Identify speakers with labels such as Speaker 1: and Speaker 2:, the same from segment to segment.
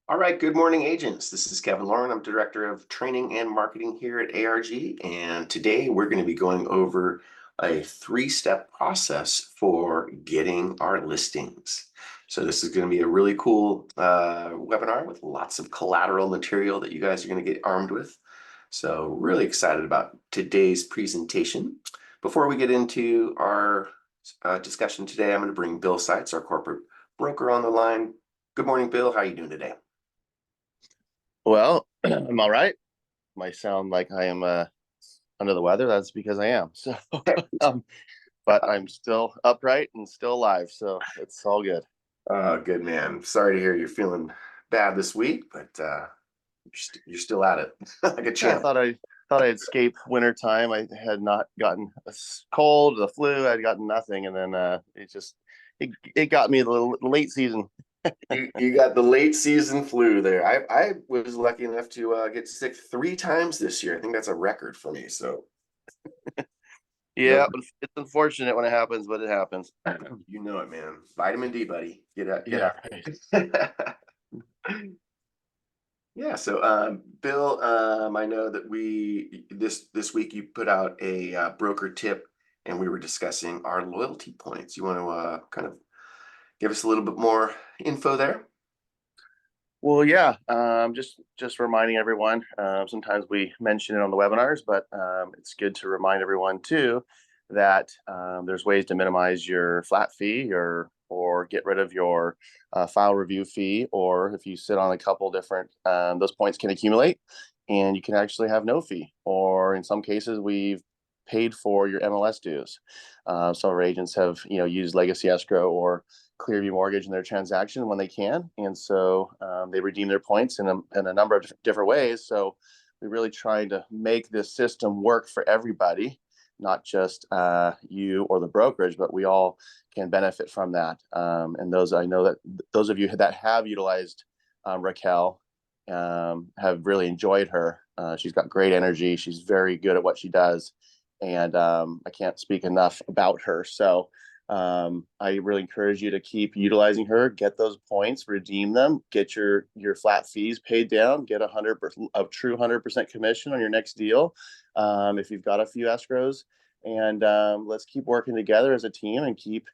Speaker 1: All right, good morning, agents. This is Kevin Lauren. I'm Director of Training and Marketing here at ARG. And today we're going to be going over a three-step process for getting our listings. So this is going to be a really cool webinar with lots of collateral material that you guys are going to get armed with. So really excited about today's presentation. Before we get into our discussion today, I'm going to bring Bill Seitz, our corporate broker, on the line. Good morning, Bill. How are you doing today?
Speaker 2: Well, I'm all right. Might sound like I am under the weather. That's because I am. So, um, but I'm still upright and still alive. So it's all good.
Speaker 1: Oh, good man. Sorry to hear you're feeling bad this week, but you're still at it like a
Speaker 2: Yeah, I
Speaker 1: champ.
Speaker 2: thought I'd escape winter time. I had not gotten a cold, the flu. I'd gotten nothing, and then it got me the late season.
Speaker 1: You got the late season flu there. I was lucky enough to get sick 3 times this year. I think that's a record for me. So
Speaker 2: Yeah,
Speaker 1: no,
Speaker 2: it's unfortunate when it happens, but it happens.
Speaker 1: you know it, man. Vitamin D, buddy. Get out, get
Speaker 2: Yeah,
Speaker 1: out.
Speaker 2: right.
Speaker 1: Yeah, so Bill, I know that we this week you put out a broker tip, and we were discussing our loyalty points. You want to kind of give us a little bit more info there?
Speaker 2: Well, yeah, just reminding everyone. Sometimes we mention it on the webinars, but it's good to remind everyone too that there's ways to minimize your flat fee or get rid of your file review fee, or if you sit on a couple different, those points can accumulate, and you can actually have no fee. Or in some cases, we've paid for your MLS dues. Some of our agents have used legacy escrow or Clearview Mortgage in their transaction when they can, and so they redeem their points in a number of different ways. So we're really trying to make this system work for everybody, not just you or the brokerage, but we all can benefit from that. And those I know that those of you that have utilized Raquel have really enjoyed her. She's got great energy. She's very good at what she does, and I can't speak enough about her. So I really encourage you to keep utilizing her, get those points, redeem them, get your flat fees paid down, get a true 100% commission on your next deal. If you've got a few escrows, and let's keep working together as a team and keep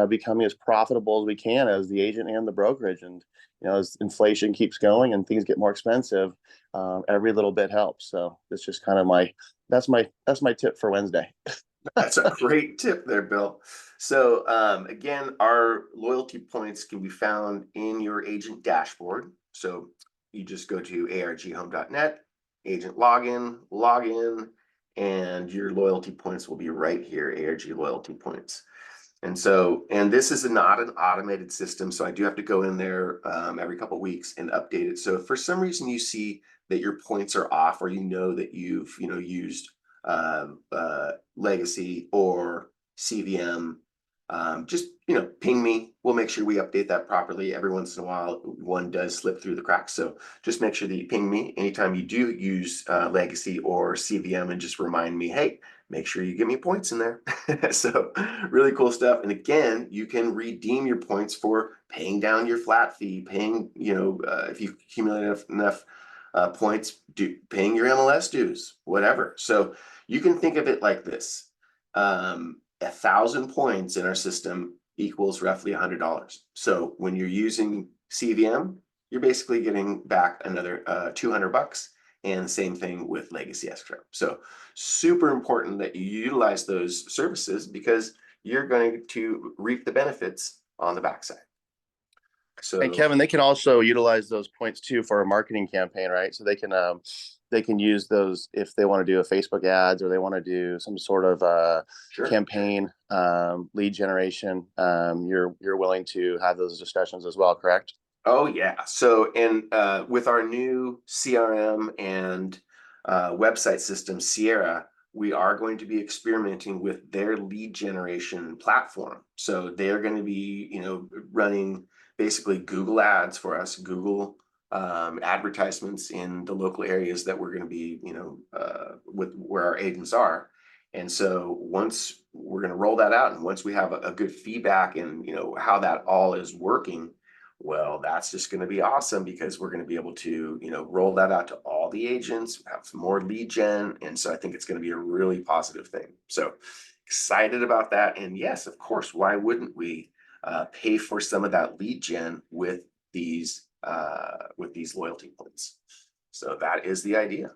Speaker 2: becoming as profitable as we can as the agent and the brokerage. And as inflation keeps going and things get more expensive, every little bit helps. So that's just kind of my tip for Wednesday.
Speaker 1: That's a great tip there, Bill. So again, our loyalty points can be found in your agent dashboard. So you just go to arghome.net, agent login, and your loyalty points will be right here, ARG loyalty points. And this is not an automated system, so I do have to go in there every couple of weeks and update it. So if for some reason you see that your points are off, or that you've used legacy or CVM, just ping me. We'll make sure we update that properly. Every once in a while, one does slip through the cracks, so just make sure that you ping me anytime you do use legacy or CVM, and just remind me, hey, make sure you give me points in there. So really cool stuff. And again, you can redeem your points for paying down your flat fee, paying, if you accumulate enough points, paying your MLS dues, whatever. So you can think of it like this. 1,000 points in our system equals roughly $100. So when you're using CVM, you're basically getting back another $200. And same thing with legacy escrow. So super important that you utilize those services, because you're going to reap the benefits on the backside.
Speaker 2: And
Speaker 1: So
Speaker 2: Kevin, they can also utilize those points too for a marketing campaign, right? So they can use those if they want to do a Facebook ads, or they want to do some sort of
Speaker 1: sure.
Speaker 2: campaign lead generation. You're willing to have those discussions as well, correct?
Speaker 1: Oh yeah. So and with our new CRM and website system, Sierra, we are going to be experimenting with their lead generation platform. So they're going to be, running basically Google ads for us, Google advertisements in the local areas that we're going to be, with where our agents are. And so once we're going to roll that out, and once we have a good feedback and how that all is working, Well, that's just going to be awesome because we're going to be able to, roll that out to all the agents, have some more lead gen. And so I think it's going to be a really positive thing. So excited about that. And yes, of course, why wouldn't we pay for some of that lead gen with these loyalty points? So that is the idea.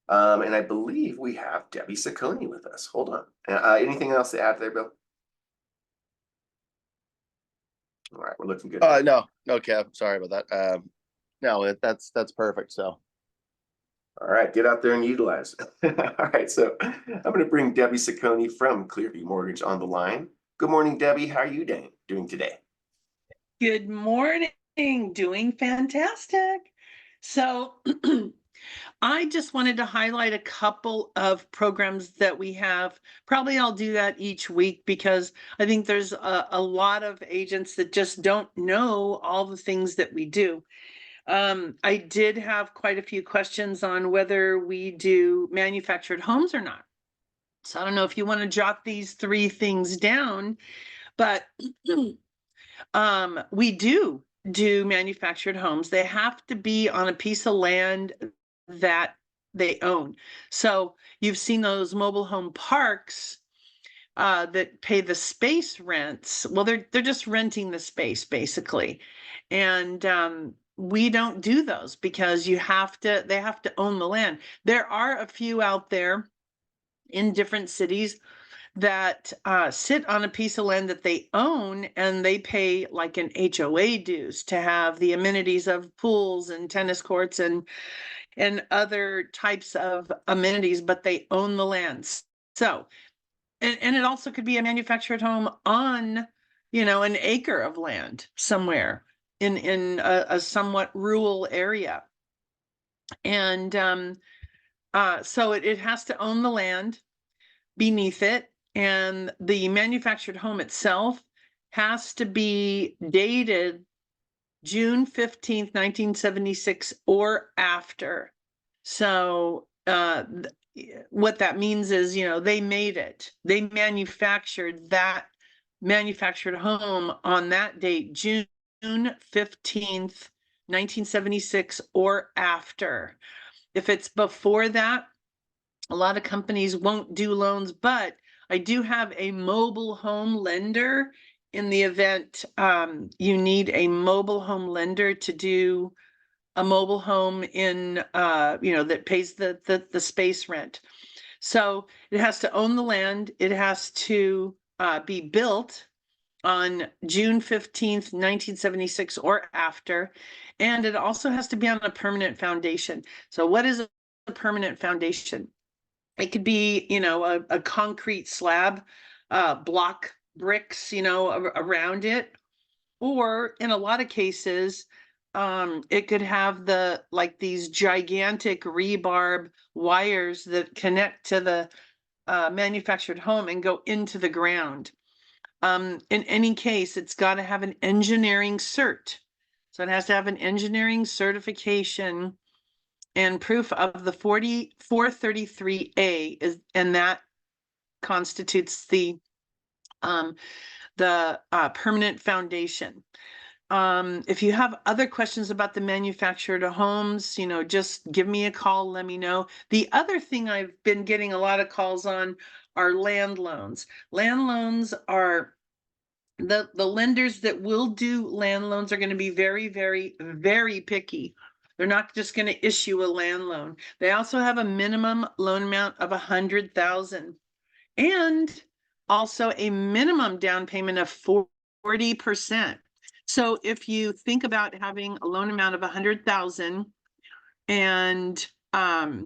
Speaker 1: And I believe we have Debbie Sacconi with us. Hold on. Anything else to add there, Bill? All right, we're looking good.
Speaker 2: No, Kev, sorry about that. No, that's perfect. So,
Speaker 1: all right, get out there and utilize. All right, so I'm going to bring Debbie Sacconi from Clearview Mortgage on the line. Good morning, Debbie. How are you doing today?
Speaker 3: Good morning. Doing fantastic. So I just wanted to highlight a couple of programs that we have. Probably I'll do that each week because I think there's a lot of agents that just don't know all the things that we do. I did have quite a few questions on whether we do manufactured homes or not. So I don't know if you want to jot these three things down, but we do manufactured homes. They have to be on a piece of land that they own. So you've seen those mobile home parks that pay the space rents. Well, they're just renting the space basically, and we don't do those because they have to own the land. There are a few out there in different cities that sit on a piece of land that they own, and they pay like an HOA dues to have the amenities of pools and tennis courts and other types of amenities, but they own the lands. So, and it also could be a manufactured home on, an acre of land somewhere in a somewhat rural area. And so it has to own the land beneath it, and the manufactured home itself has to be dated June 15th, 1976 or after. So what that means is, they made it. They manufactured that manufactured home on that date, June 15th, 1976 or after. If it's before that, a lot of companies won't do loans, but I do have a mobile home lender in the event you need a mobile home lender to do a mobile home in, that pays the space rent. So it has to own the land. It has to be built on June 15th, 1976 or after. And it also has to be on a permanent foundation. So what is a permanent foundation? It could be, a concrete slab, block bricks, around it. Or in a lot of cases, it could have these gigantic rebarb wires that connect to the manufactured home and go into the ground. In any case, it's got to have an engineering cert. So it has to have an engineering certification and proof of the 433A is, and that constitutes the permanent foundation. If you have other questions about the manufactured homes, just give me a call, let me know. The other thing I've been getting a lot of calls on are land loans. Land loans are the lenders that will do land loans are going to be very, very, very picky. They're not just going to issue a land loan. They also have a minimum loan amount of 100,000 and also a minimum down payment of 40%. So if you think about having a loan amount of 100,000 and a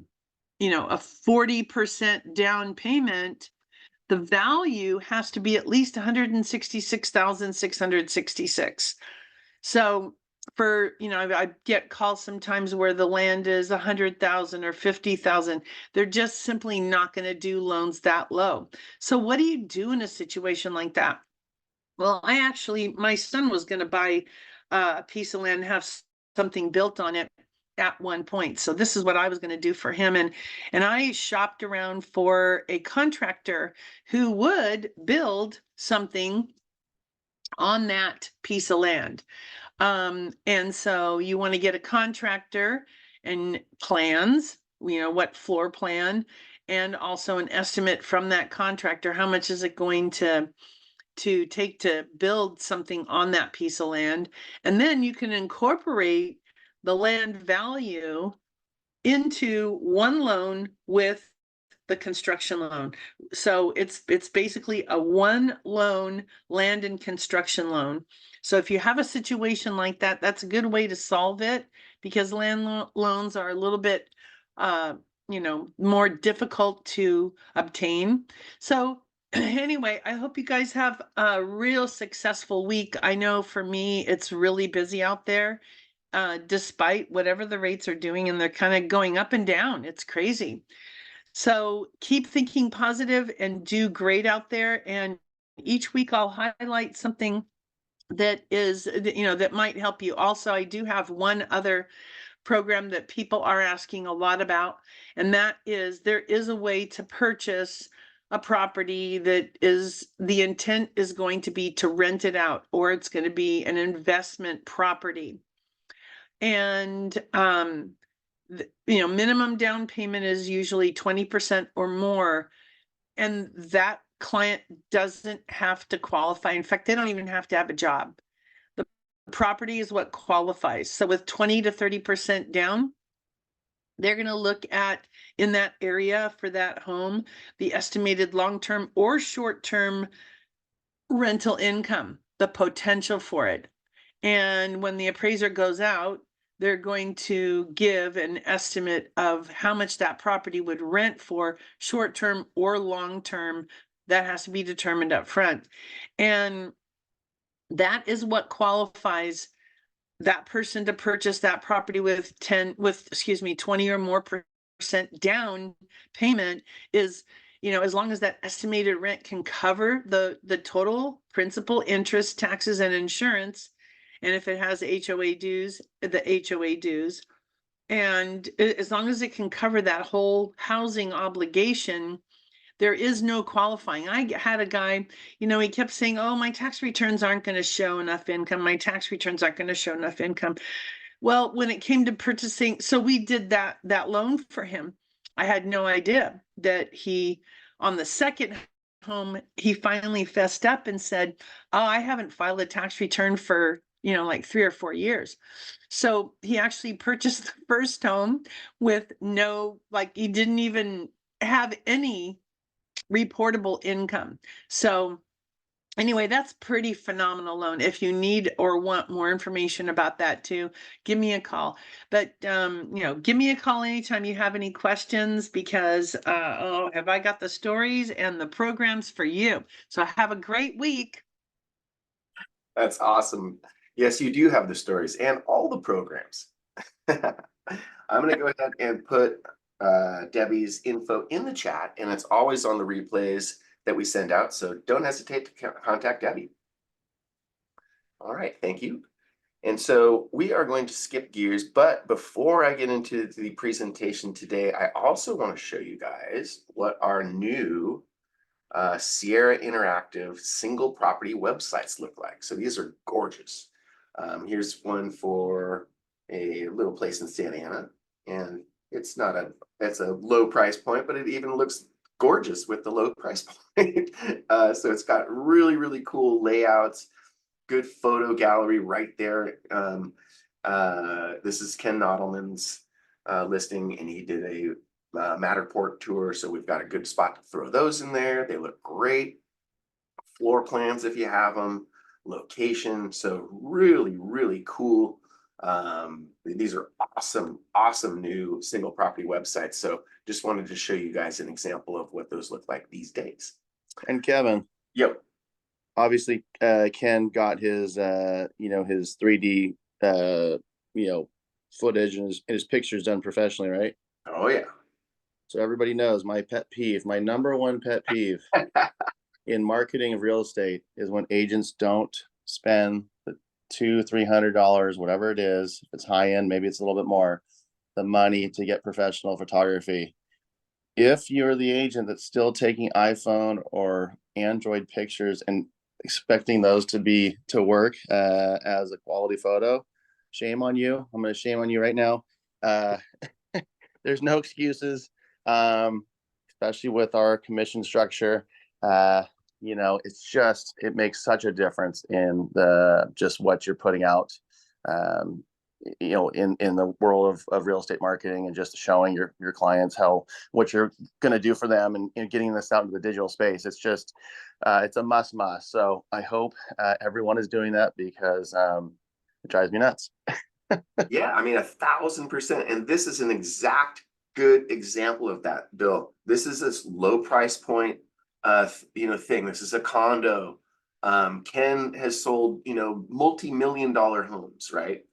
Speaker 3: 40% down payment, the value has to be at least 166,666. So for, I get calls sometimes where the land is 100,000 or 50,000. They're just simply not going to do loans that low. So what do you do in a situation like that? Well, my son was going to buy a piece of land and have something built on it at one point. So this is what I was going to do for him. And I shopped around for a contractor who would build something on that piece of land. And so you want to get a contractor and plans, what floor plan, and also an estimate from that contractor. How much is it going to take to build something on that piece of land? And then you can incorporate the land value into one loan with the construction loan. So it's basically a one loan land and construction loan. So if you have a situation like that, that's a good way to solve it, because loans are a little bit more difficult to obtain. So anyway, I hope you guys have a real successful week. I know for me, it's really busy out there, despite whatever the rates are doing, and they're kind of going up and down. It's crazy. So keep thinking positive and do great out there. And each week I'll highlight something that is, that might help you. Also, I do have one other program that people are asking a lot about, and that is, there is a way to purchase a property that is, the intent is going to be to rent it out, or it's going to be an investment property. And minimum down payment is usually 20% or more, and that client doesn't have to qualify. In fact, they don't even have to have a job. The property is what qualifies. So with 20 to 30% down, they're going to look at, in that area for that home, the estimated long-term or short-term rental income, the potential for it. And when the appraiser goes out, they're going to give an estimate of how much that property would rent for, short-term or long-term. That has to be determined up front. And that is what qualifies that person to purchase that property with 20 or more percent down payment. Is, as long as that estimated rent can cover the total principal, interest, taxes, and insurance. And if it has HOA dues, the HOA dues, and as long as it can cover that whole housing obligation, there is no qualifying. I had a guy, he kept saying, oh, my tax returns aren't going to show enough income. My tax returns aren't going to show enough income. Well, when it came to purchasing, so we did that loan for him. I had no idea that on the second home, he finally fessed up and said, oh, I haven't filed a tax return for, like 3 or 4 years. So he actually purchased the first home with he didn't even have any reportable income. So anyway, that's pretty phenomenal loan. If you need or want more information about that too, give me a call. But give me a call anytime you have any questions, because have I got the stories and the programs for you. So have a great week.
Speaker 1: That's awesome. Yes, you do have the stories and all the programs. I'm going to go ahead and put Debbie's info in the chat, and it's always on the replays that we send out. So don't hesitate to contact Debbie. All right, thank you. And so we are going to skip gears, but before I get into the presentation today, I also want to show you guys what our new Sierra Interactive single property websites look like. So these are gorgeous. Here's one for a little place in Santa Ana, and it's a low price point, but it even looks gorgeous with the low price point. So it's got really, really cool layouts, good photo gallery right there. This is Ken Nodelman's listing, and he did a Matterport tour, so we've got a good spot to throw those in there. They look great. Floor plans if you have them, location, so really, really cool. These are awesome new single property websites. So just wanted to show you guys an example of what those look like these days.
Speaker 2: And Kevin,
Speaker 1: Yep.
Speaker 2: obviously, Ken got his his 3D footage and his pictures done professionally, right?
Speaker 1: Oh yeah.
Speaker 2: So everybody knows my pet peeve, my number one pet peeve in marketing of real estate is when agents don't spend the $200-300, whatever it is. If it's high end, maybe it's a little bit more, the money to get professional photography. If you're the agent that's still taking iPhone or Android pictures, and expecting those to work as a quality photo. Shame on you. I'm going to shame on you right now. There's no excuses, especially with our commission structure. It makes such a difference in just what you're putting out, in the world of real estate marketing, and just showing your clients what you're going to do for them, and getting this out into the digital space. It's just, it's a must. So I hope everyone is doing that, because it drives me nuts.
Speaker 1: Yeah, I mean, 1,000%. And this is an exact good example of that, Bill. This is this low price point thing. This is a condo. Ken has sold, multi-million-dollar homes, right?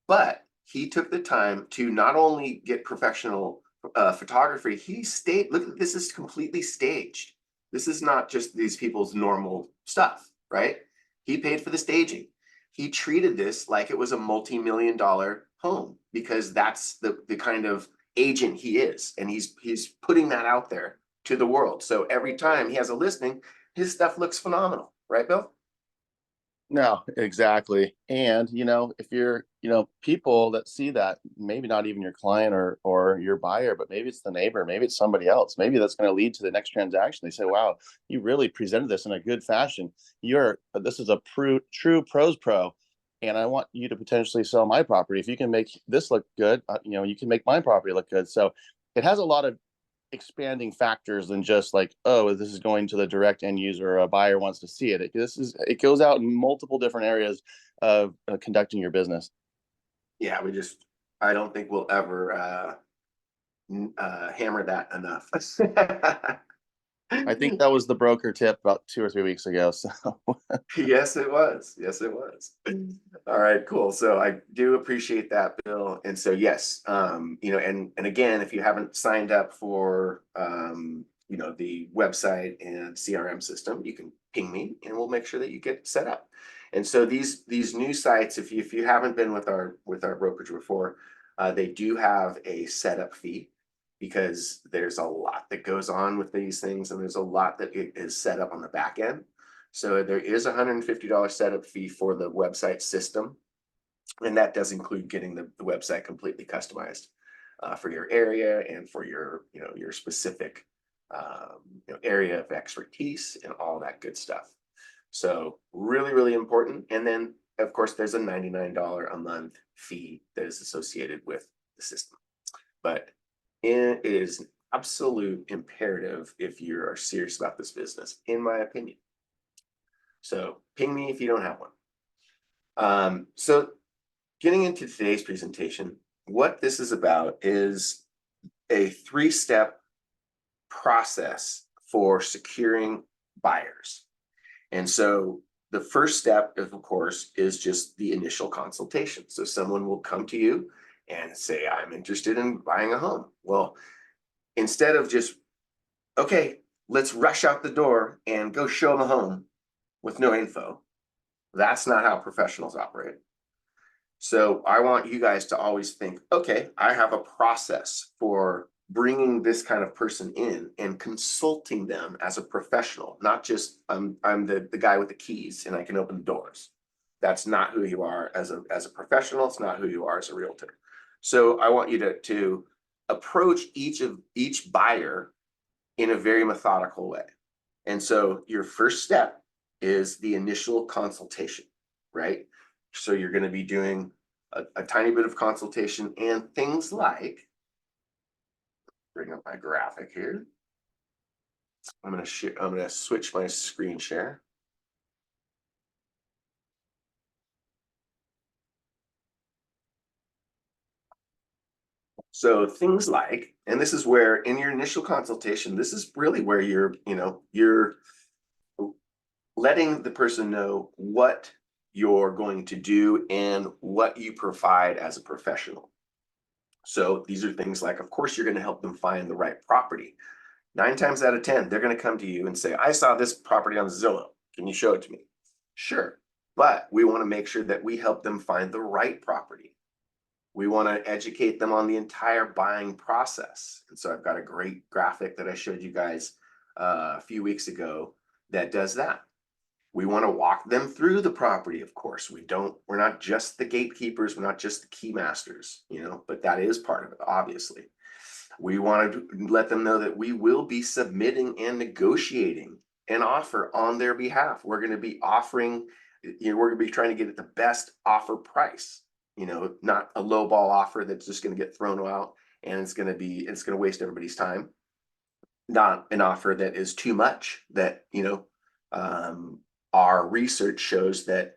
Speaker 1: But he took the time to not only get professional photography, look, this is completely staged. This is not just these people's normal stuff, right? He paid for the staging. He treated this like it was a multi-million-dollar home, because that's the kind of agent he is. And he's putting that out there to the world. So every time he has a listing, his stuff looks phenomenal, right, Bill?
Speaker 2: No, exactly. And, if you're, people that see that, maybe not even your client or your buyer, but maybe it's the neighbor, maybe it's somebody else, maybe that's going to lead to the next transaction. They say, wow, you really presented this in a good fashion. This is a true pros pro. And I want you to potentially sell my property. If you can make this look good, you can make my property look good. So it has a lot of expanding factors than just like, oh, this is going to the direct end user, or a buyer wants to see it. It goes out in multiple different areas of conducting your business.
Speaker 1: Yeah, I don't think we'll ever hammer that enough.
Speaker 2: I think that was the broker tip about 2 or 3 weeks ago. So
Speaker 1: Yes, it was. Yes, it was. All right, cool. So I do appreciate that, Bill. And so, yes, and again, if you haven't signed up for, the website and CRM system, you can ping me and we'll make sure that you get set up. And so these new sites, if you haven't been with our brokerage before, they do have a setup fee, because there's a lot that goes on with these things, and there's a lot that is set up on the back end. So there is a $150 setup fee for the website system, and that does include getting the website completely customized for your area and for your specific area of expertise and all that good stuff. So really, really important. And then of course there's a $99 a month fee that is associated with the system, but it is an absolute imperative if you are serious about this business, in my opinion. So ping me if you don't have one. So getting into today's presentation, what this is about is a 3-step process for securing buyers. And so the first step, of course, is just the initial consultation. So someone will come to you and say, I'm interested in buying a home. Well, instead of just, okay, let's rush out the door and go show them a home with no info, that's not how professionals operate. So I want you guys to always think, okay, I have a process for bringing this kind of person in and consulting them as a professional, not just I'm the guy with the keys and I can open the doors. That's not who you are as a professional. It's not who you are as a realtor. So I want you to approach each buyer in a very methodical way. And so your first step is the initial consultation, right? So you're going to be doing a tiny bit of consultation and things like, bring up my graphic here. I'm going to switch my screen share. So things like, and this is where in your initial consultation, this is really where you're letting the person know what you're going to do and what you provide as a professional. So these are things like, of course, you're going to help them find the right property. 9 times out of 10, they're going to come to you and say, I saw this property on Zillow. Can you show it to me? Sure. But we want to make sure that we help them find the right property. We want to educate them on the entire buying process. And so I've got a great graphic that I showed you guys a few weeks ago that does that. We want to walk them through the property, of course. We're not just the gatekeepers, we're not just the key masters, but that is part of it, obviously. We want to let them know that we will be submitting and negotiating an offer on their behalf. We're going to be offering, we're going to be trying to get at the best offer price, not a low ball offer that's just going to get thrown out and it's going to waste everybody's time. Not an offer that is too much that, our research shows that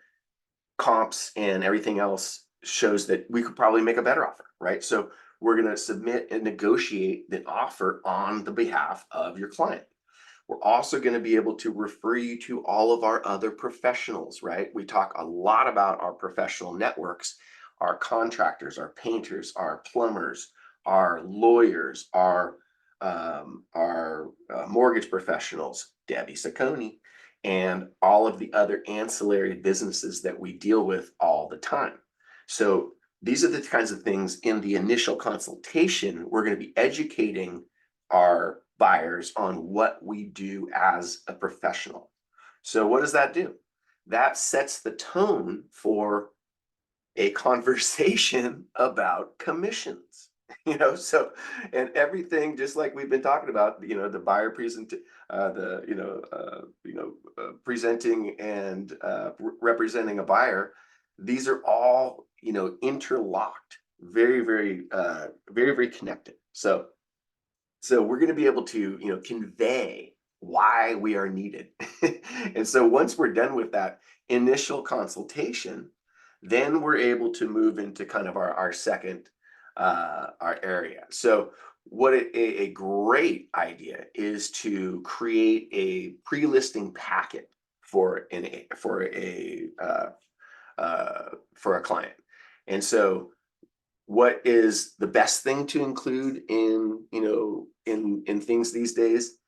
Speaker 1: comps and everything else shows that we could probably make a better offer, right? So we're going to submit and negotiate the offer on the behalf of your client. We're also going to be able to refer you to all of our other professionals, right? We talk a lot about our professional networks, our contractors, our painters, our plumbers, our lawyers, our mortgage professionals, Debbie Saccone, and all of the other ancillary businesses that we deal with all the time. So these are the kinds of things in the initial consultation, we're going to be educating our buyers on what we do as a professional. So what does that do? That sets the tone for a conversation about commissions. So, and everything, just like we've been talking about, the buyer presenting and representing a buyer, these are all, interlocked, very, very, very, very connected. So we're going to be able to, convey why we are needed. And so once we're done with that initial consultation, then we're able to move into kind of our second our area. So what a great idea is to create a pre-listing packet for a client. And so what is the best thing to include in things these days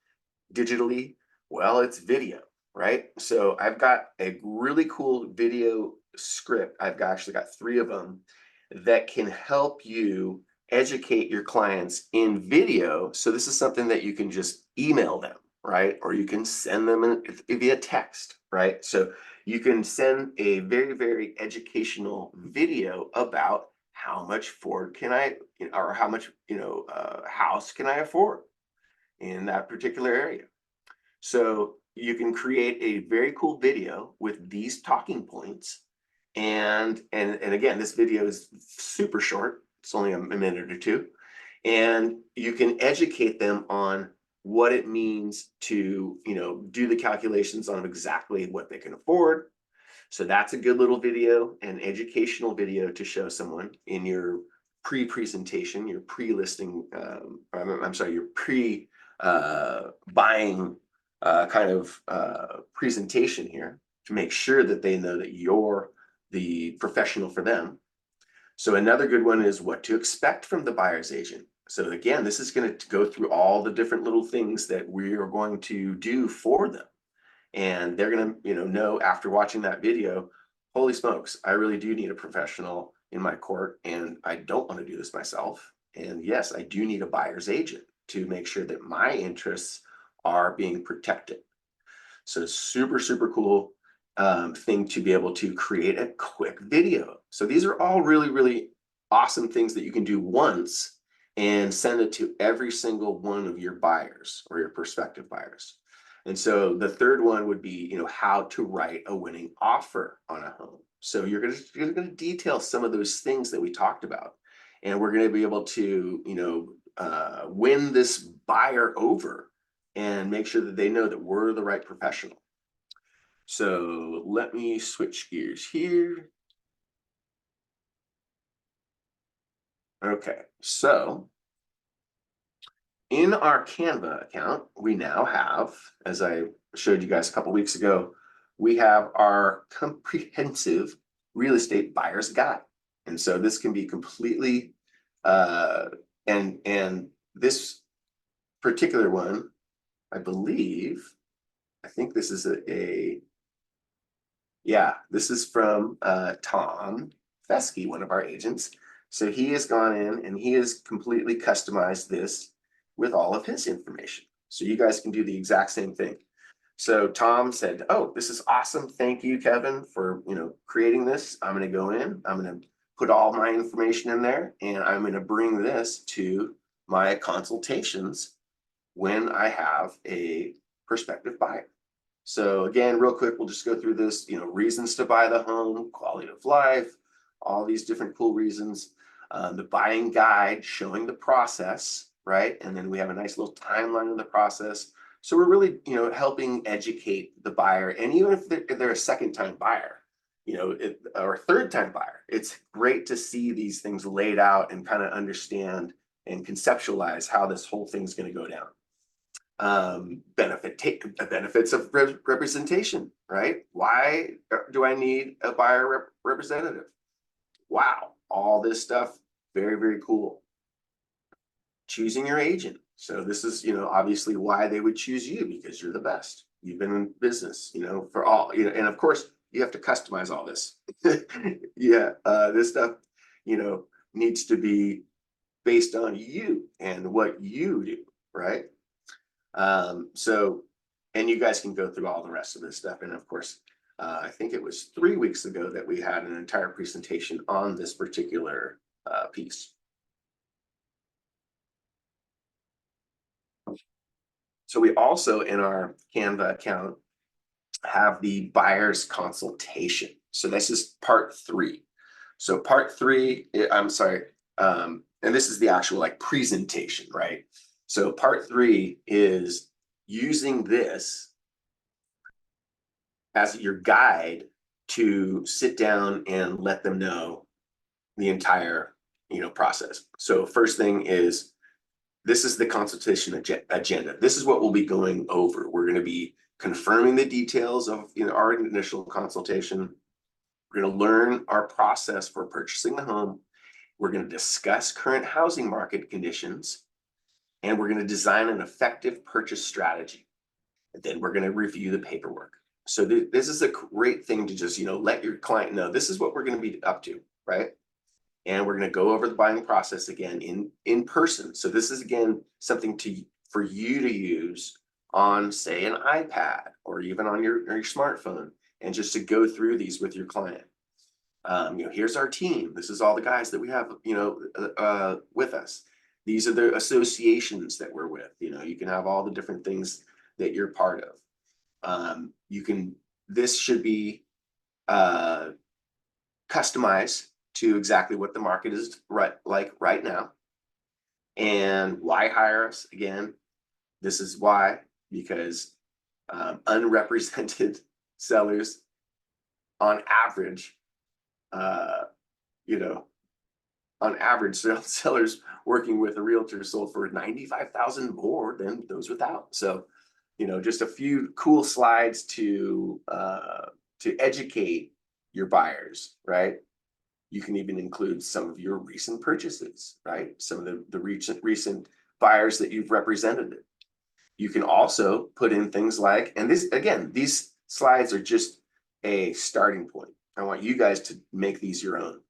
Speaker 1: digitally? Well, it's video, right? So I've got a really cool video script. Actually got 3 of them that can help you educate your clients in video. So this is something that you can just email them, right? Or you can send them via text, right? So you can send a very, very educational video about how much Ford can I, or how much, house can I afford in that particular area. So you can create a very cool video with these talking points. And again, this video is super short. It's only a minute or 2. And you can educate them on what it means to, do the calculations on exactly what they can afford. So that's a good little video, an educational video to show someone in your pre-presentation, your pre-listing, your pre-buying kind of presentation here to make sure that they know that you're the professional for them. So another good one is what to expect from the buyer's agent. So again, this is going to go through all the different little things that we are going to do for them. And they're going to, know after watching that video, holy smokes, I really do need a professional in my court and I don't want to do this myself. And yes, I do need a buyer's agent to make sure that my interests are being protected. So super, super cool thing to be able to create a quick video. So these are all really, really awesome things that you can do once and send it to every single one of your buyers or your prospective buyers. And so the third one would be, how to write a winning offer on a home. So you're going to detail some of those things that we talked about. And we're going to be able to, win this buyer over and make sure that they know that we're the right professional. So let me switch gears here. Okay, so in our Canva account, we now have, as I showed you guys a couple weeks ago, we have our comprehensive real estate buyer's guide. And so this can be completely, and this particular one, I think this is this is from Tom Fesky, one of our agents. So he has gone in and he has completely customized this with all of his information. So you guys can do the exact same thing. So Tom said, "Oh, this is awesome. Thank you, Kevin, for creating this. I'm going to go in. I'm going to put all my information in there, and I'm going to bring this to my consultations when I have a prospective buyer." So again, real quick, we'll just go through this. Reasons to buy the home, quality of life, all these different cool reasons. The buying guide showing the process, right? And then we have a nice little timeline of the process. So we're really, helping educate the buyer, and even if they're a second-time buyer, or a third-time buyer, it's great to see these things laid out and kind of understand and conceptualize how this whole thing's going to go down. Benefits of representation, right? Why do I need a buyer representative? Wow, all this stuff, very, very cool. Choosing your agent. So this is, obviously why they would choose you, because you're the best. You've been in business, for all, and of course you have to customize all this. Yeah, this stuff, needs to be based on you and what you do, right? And you guys can go through all the rest of this stuff. And of course, I think it was 3 weeks ago that we had an entire presentation on this particular piece. So we also, in our Canva account, have the buyer's consultation. So this is part 3. So part 3, I'm sorry, and this is the actual presentation, right? So part 3 is using this as your guide to sit down and let them know the entire process. So first thing is, this is the consultation agenda. This is what we'll be going over. We're going to be confirming the details of our initial consultation. We're going to learn our process for purchasing the home. We're going to discuss current housing market conditions, and we're going to design an effective purchase strategy. And then we're going to review the paperwork. So this is a great thing to just let your client know this is what we're going to be up to, right? And we're going to go over the buying process again in person. So this is again something for you to use on, say, an iPad or even on your smartphone, and just to go through these with your client. Here's our team. This is all the guys that we have, with us. These are the associations that we're with. You can have all the different things that you're part of. This should be customized to exactly what the market is right now. And why hire us? Again, this is why, because unrepresented sellers on average, sellers working with a realtor sold for $95,000 more than those without. So, just a few cool slides to educate your buyers, right? You can even include some of your recent purchases, right? Some of the recent buyers that you've represented. You can also put in things like, and these slides are just a starting point. I want you guys to make these your own.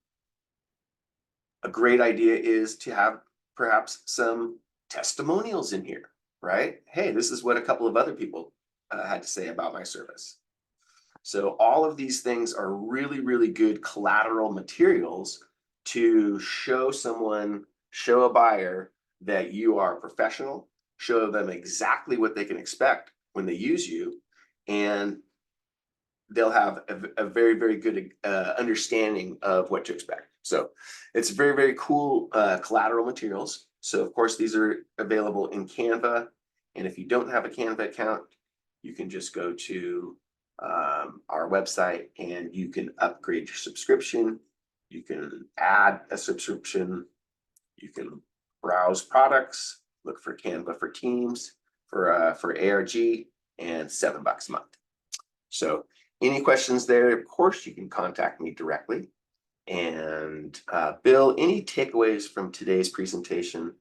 Speaker 1: A great idea is to have perhaps some testimonials in here, right? Hey, this is what a couple of other people had to say about my service. So all of these things are really, really good collateral materials to show a buyer that you are professional, show them exactly what they can expect when they use you, and they'll have a very, very good understanding of what to expect. So it's very, very cool collateral materials. So of course, these are available in Canva. And if you don't have a Canva account, you can just go to our website and you can upgrade your subscription. You can add a subscription. You can browse products, look for Canva for Teams, for ARG, and $7 a month. So any questions there, of course, you can contact me directly. And Bill, any takeaways from today's presentation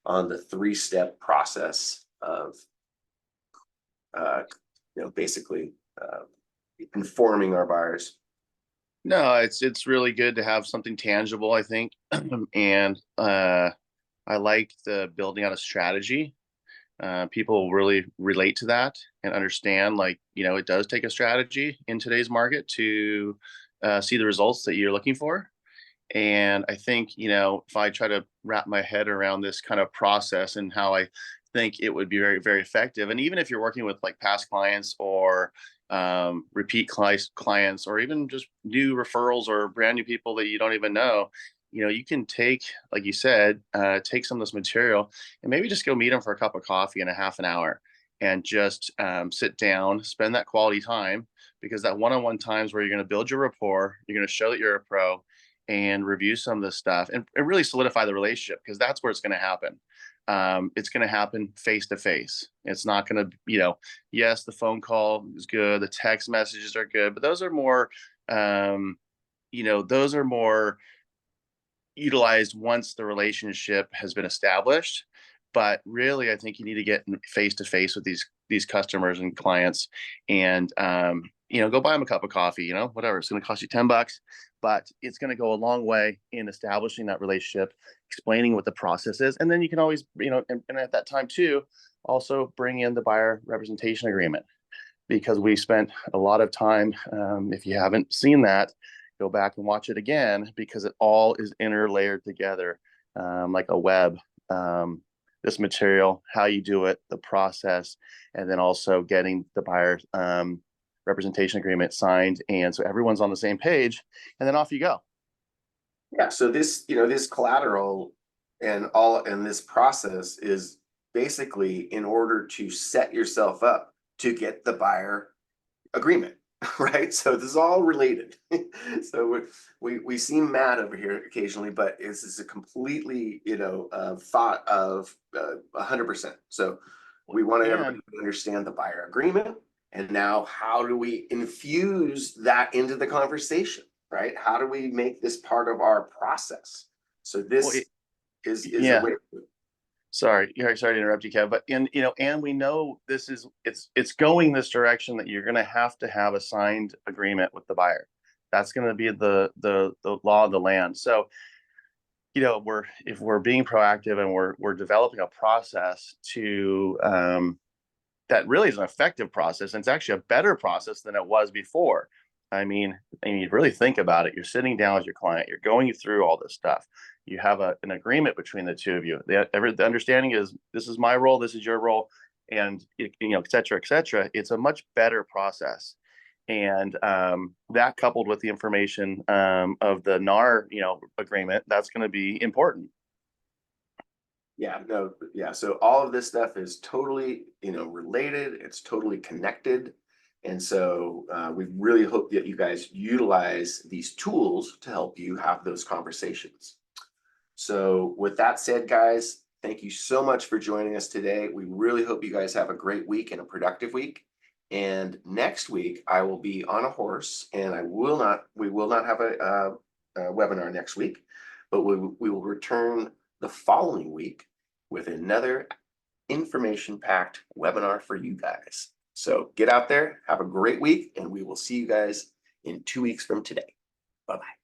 Speaker 1: on the 3-step process of basically informing our buyers?
Speaker 2: No, it's really good to have something tangible, I think. And I like the building out a strategy. people really relate to that and understand, like, it does take a strategy in today's market to see the results that you're looking for. And I think, if I try to wrap my head around this kind of process and how I think it would be very, very effective. And even if you're working with like past clients or repeat clients, or even just new referrals or brand new people that you don't even know, you can take, like you said, take some of this material and maybe just go meet them for a cup of coffee in a half an hour and just sit down, spend that quality time, because that one-on-one times where you're going to build your rapport, you're going to show that you're a pro, and review some of this stuff and really solidify the relationship, because that's where it's going to happen. It's going to happen face to face. It's not going to, yes, the phone call is good, the text messages are good, but those are more, those are more utilized once the relationship has been established. But really, I think you need to get face to face with these customers and clients, and go buy them a cup of coffee. Whatever, it's going to cost you $10, but it's going to go a long way in establishing that relationship, explaining what the process is, and then you can always, and at that time too, also bring in the buyer representation agreement, because we spent a lot of time. If you haven't seen that, go back and watch it again, because it all is interlayered together, like a web. This material, how you do it, the process, and then also getting the buyer representation agreement signed, and so everyone's on the same page, and then off you go.
Speaker 1: Yeah, so this, this collateral and this process is basically in order to set yourself up to get the buyer agreement, right? So this is all related. So we see Matt over here occasionally, but this is a completely, thought of 100%. So we want everybody to understand the buyer agreement, and now how do we infuse that into the conversation, right? How do we make this part of our process? So this is a way.
Speaker 2: Sorry to interrupt you, Kev, but and we know it's going this direction, that you're going to have a signed agreement with the buyer. That's going to be the law of the land. So, if we're being proactive and we're developing a process to that really is an effective process, and it's actually a better process than it was before. I mean, you really think about it. You're sitting down with your client. You're going through all this stuff. You have an agreement between the two of you. The understanding is, this is my role, this is your role, and et cetera, et cetera. It's a much better process, and that coupled with the information of the NAR, agreement, that's going to be important.
Speaker 1: Yeah, no, yeah. So all of this stuff is totally, related. It's totally connected. And so we really hope that you guys utilize these tools to help you have those conversations. So with that said, guys, thank you so much for joining us today. We really hope you guys have a great week and a productive week. And next week I will be on a horse, and we will not have a webinar next week, but we will return the following week with another information-packed webinar for you guys. So get out there, have a great week, and we will see you guys in 2 weeks from today. Bye-bye.